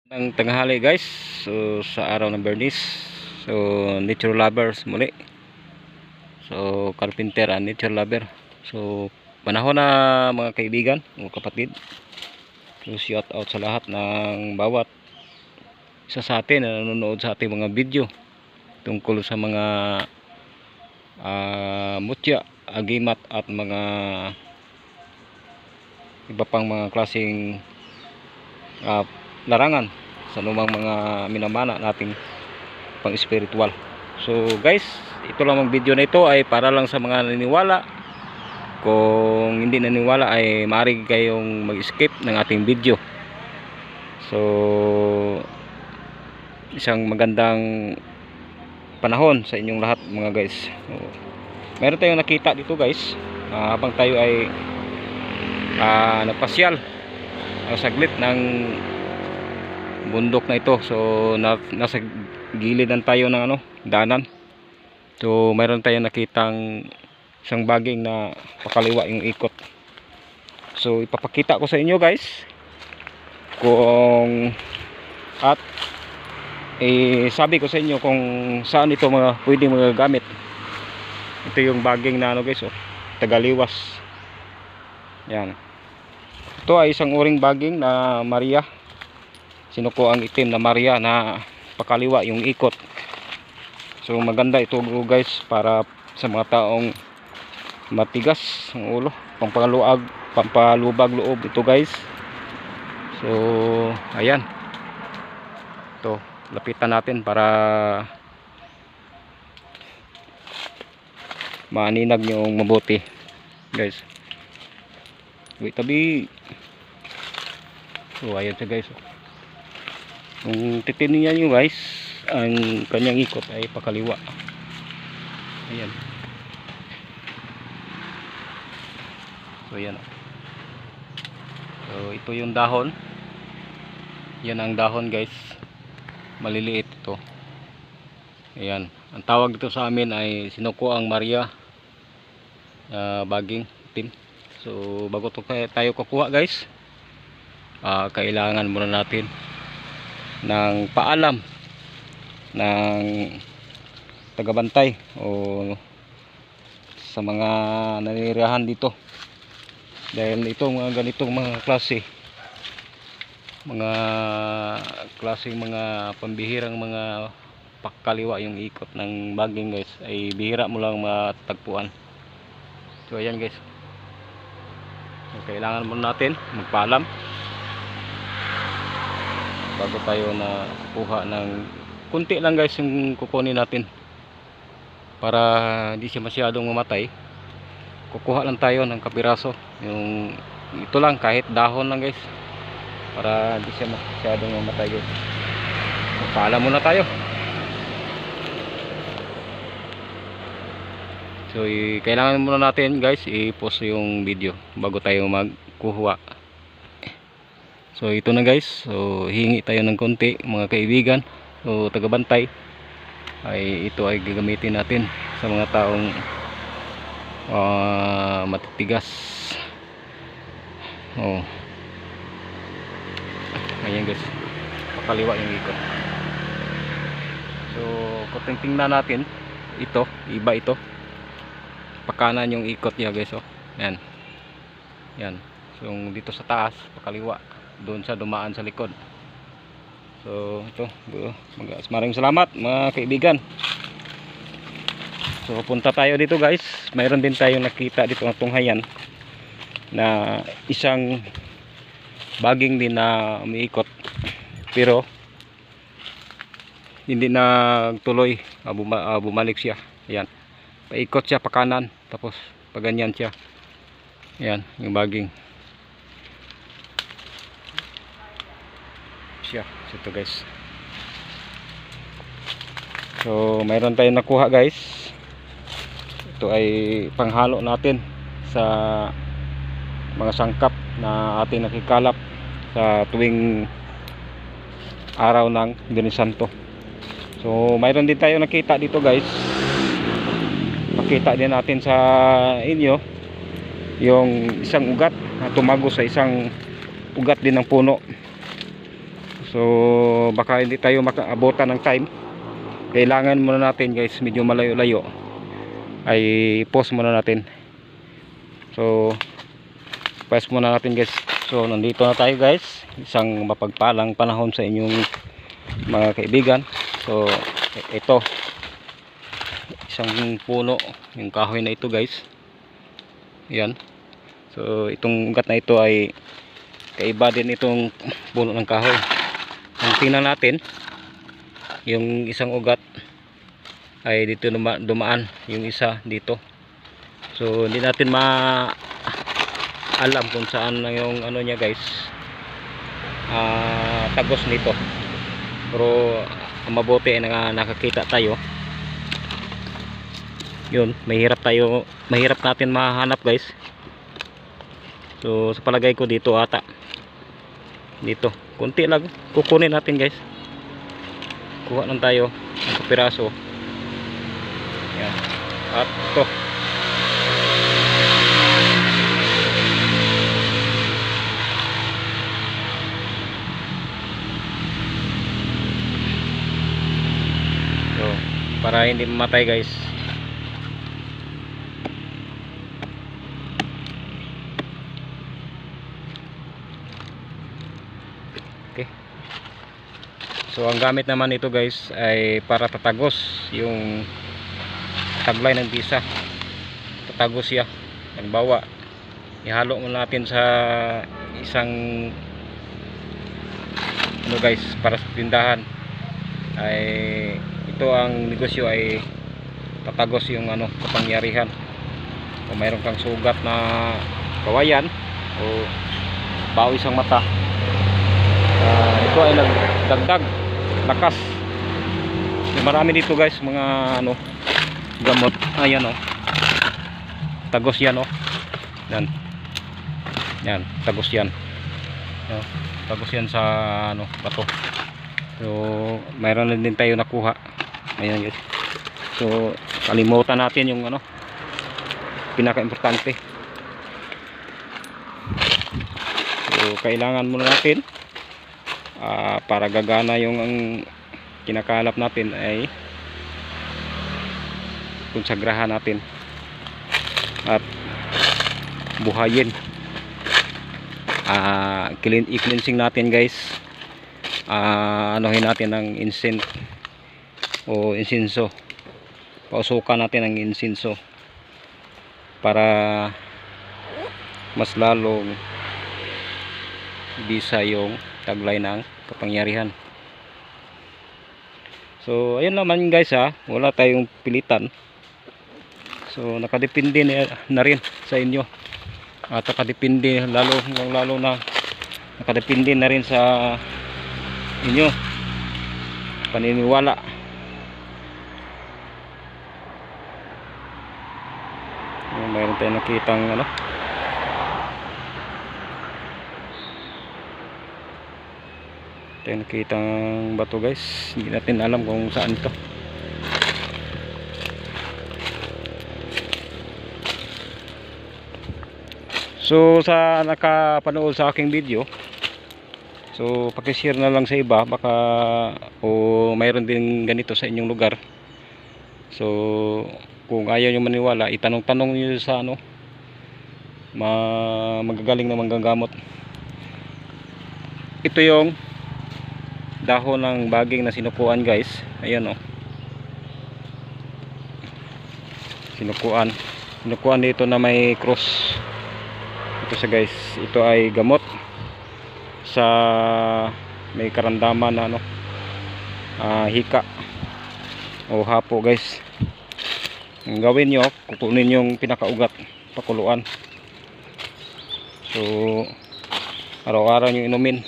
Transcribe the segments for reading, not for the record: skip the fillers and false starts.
Ng tanghali guys, so sa araw ng Bernis, so nature lovers muli, so carpenter and nature lover, so panahon na mga kaibigan o kapatid, so shout out sa lahat ng bawat isa sa atin na nanonood sa ating mga video tungkol sa mga mutya, agimat at mga iba pang mga klaseng larangan sa lumang mga minamana nating pang spiritual. So guys, ito lang ang video na ito ay para lang sa mga naniniwala. Kung hindi naniniwala ay maaari kayong mag-skip ng ating video. So isang magandang panahon sa inyong lahat mga guys. So, meron tayong nakita dito guys, habang tayo ay nagpasyal saglit ng bundok na ito. So nasa gilidan tayo ng daanan. So mayroon tayong nakitang isang baging na pakaliwa yung ikot. So ipapakita ko sa inyo guys kung at sabi ko sa inyo kung saan ito mga pwedeng magagamit. Ito yung baging na guys, tagaliwas. Yan. Ito ay isang uring baging na Maria. Sinuko ang itim na Maria na pakaliwa yung ikot. So maganda ito guys para sa mga taong matigas ang ulo, pampalubag loob ito guys. So ayan, ito lapitan natin para maaninag yung mabuti guys. Wait tabi. So ayan siya guys. Kung titinian nyo guys, ang kanyang ikot ay pakaliwa. Ayan. So ayan. So ito yung dahon. Yan ang dahon guys. Maliliit ito. Ayan. Ang tawag dito sa amin ay sinukuang Maria, baging itim. So bago tayo kukuha guys, kailangan muna natin ng paalam ng tagabantay o sa mga nanirahan dito, dahil ito mga ganitong mga klase mga pambihirang mga pakaliwa yung ikot ng baging guys ay bihira mo lang matagpuan. So ayan guys, so, kailangan muna natin magpaalam bago tayo na kuha ng kunti lang guys yung kukunin natin para hindi siya masyadong mamatay. Kukuha lang tayo ng kapiraso, yung ito lang kahit dahon lang guys para hindi siya masyadong mamatay guys. Magpaalam muna tayo. So kailangan muna natin guys i-pause yung video bago tayo magkuha. So ito na guys, so hingi tayo ng konti mga kaibigan. So tagabantay ay ito ay gagamitin natin sa mga taong matitigas. Ayan guys, pakaliwa yung ikot. So kung tingnan natin ito, iba ito, pakanan yung ikot niya guys. Yan. Yan. So dito sa taas pakaliwa, doon sa dumaan sa likod. So ito, maraming salamat mga kaibigan. So punta tayo dito guys, mayroon din tayong nakita dito ng tunghayan na isang baging din na umiikot pero hindi na tuloy, bumalik siya. Ayan, paikot siya pa kanan tapos paganyan siya. Ayan yung baging siya. Ito guys, so mayroon tayong nakuha guys. Ito ay panghalo natin sa mga sangkap na ating nakikalap sa tuwing araw ng Biyernes Santo. So mayroon din tayong nakita dito guys, makita din natin sa inyo yung isang ugat na tumago sa isang ugat din ng puno. So baka hindi tayo makaabutan ng time. Kailangan muna natin guys, medyo malayo-layo, ay pause muna natin. So pause muna natin guys. So nandito na tayo guys. Isang mapagpalang panahon sa inyong mga kaibigan. So ito, isang puno, yung kahoy na ito guys. Yan. So itong ugat na ito ay kaiba din itong puno ng kahoy. Kung tingnan natin, yung isang ugat ay dito dumaan, yung isa dito. So hindi natin alam kung saan na yung ano niya guys, tagos nito. Pero mabuti na nakakita tayo. Yun, mahirap natin mahanap guys. So sa palagay ko dito ata, dito kunti lang kukunin natin guys. Kuha lang tayo ng piraso. Yan. At ito, so para hindi mamatay guys. Okay. So ang gamit naman ito guys ay para tatagos yung taglay ng bisa. Tatagos siya. Halimbawa, ihalo mo natin sa isang ano guys, para sa tindahan, ay ito ang negosyo ay tatagos yung ano, kapangyarihan. Kung mayroon kang sugat na kawayan o bawis ang mata, ito ay nagdagdag lakas. Marami dito guys mga ano, gamot. Ayan o, tagos yan o. Yan, tagos yan. Tagos yan sa ano, bato. So mayroon din tayo nakuha. Ayan guys. So kalimutan natin yung ano, pinaka-importante. So kailangan muna natin, para gagana yung ang kinakalap natin, ay konsagrahan natin at buhayin. I-cleansing natin guys. Anuhin natin ng incense o insinso. Pausukan natin ng insinso para mas lalong bisa yung taglay ng kapangyarihan. So ayun naman guys, wala tayong pilitan. So nakadepende na rin sa inyo, at nakadepende lalo na nakadepende na rin sa inyo paniniwala. Mayroon tayong nakitang ano, nakitang bato guys. Hindi natin alam kung saan ito. So sa nakapanood sa aking video, so paki-share na lang sa iba, baka o mayroon din ganito sa inyong lugar. So kung ayaw nyo maniwala, itanong-tanong nyo sa ano, magagaling na manggagamot. Ito yung dahon ng baging na sinukuan guys. Ayan o, sinukuan dito na may cross. Ito siya guys, ito ay gamot sa may karamdaman na ano, hika o hapo guys. Ang gawin nyo, kukunin yung pinakaugat, pakuluan. So araw-araw nyo inumin.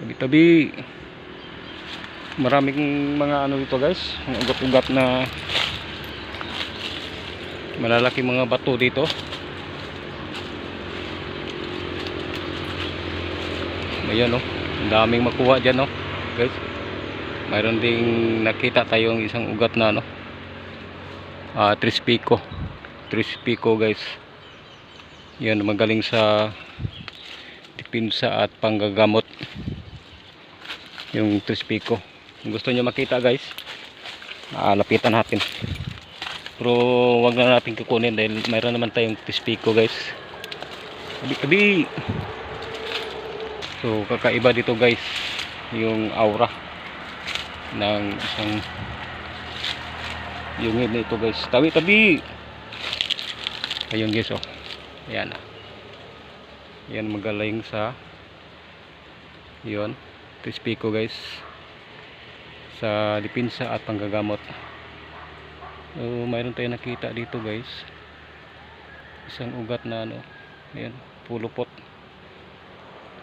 Tabi-tabi, maraming mga ano dito guys, mga ugat-ugat na malalaki, mga bato dito. Ayan o, ang daming makuha dyan o guys. Mayroon ding nakita tayong isang ugat na ano, Trispico guys. Yan, magaling sa pinsa at panggagamot. Yung trispico. Kung gusto nyo makita guys, lapitan natin. Pero wag na natin kukunin dahil mayroon naman tayong trispico guys. Abi. So kakaiba dito guys yung aura ng isang yungin nito guys. Tabi. Ayun guys, oh. Ayan. Ayan, magaling sa yun, trispico guys, sa dipinsa at panggagamot. So mayroon tayong nakita dito guys, isang ugat na ano, ayan, pulupot.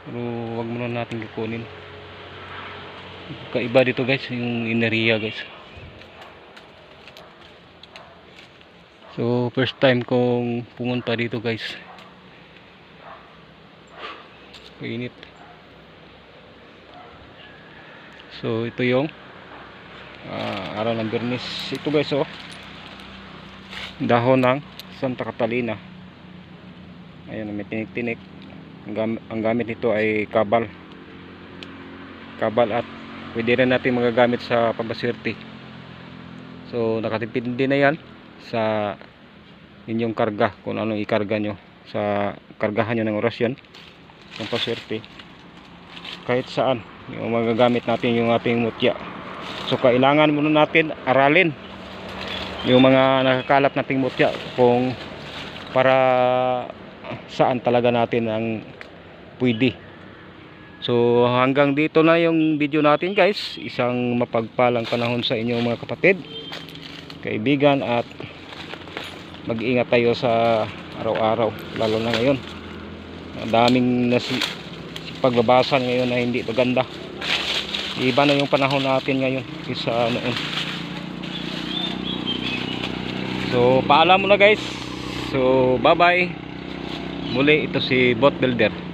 Pero wag muna natin kukunin. Kaiba dito guys yung ineriya guys. So first time kong pumunta dito guys. Init. So ito yung araw ng Biyernes. Ito guys, oh, dahon ng Santa Catalina. Ayan, may tinik-tinik. Ang gamit nito ay kabal at pwede rin natin magagamit sa pagbaswerte. So nakatipid din na yan sa inyong karga, kung anong ikarga nyo sa kargahan nyo ng orasyon, ng paswerte, kahit saan yung magagamit natin yung ating mutya. So kailangan muna natin aralin yung mga nakakalap nating mutya kung para saan talaga natin ang pwede. So hanggang dito na yung video natin guys. Isang mapagpalang panahon sa inyo mga kapatid, kaibigan, at mag-iingat tayo sa araw-araw, lalo na ngayon. Ang daming pagbabasan ngayon na hindi maganda. Iba na yung panahon natin ngayon kaysa noon. So paalam muna guys. So bye bye. Muli, ito si Bot Builder.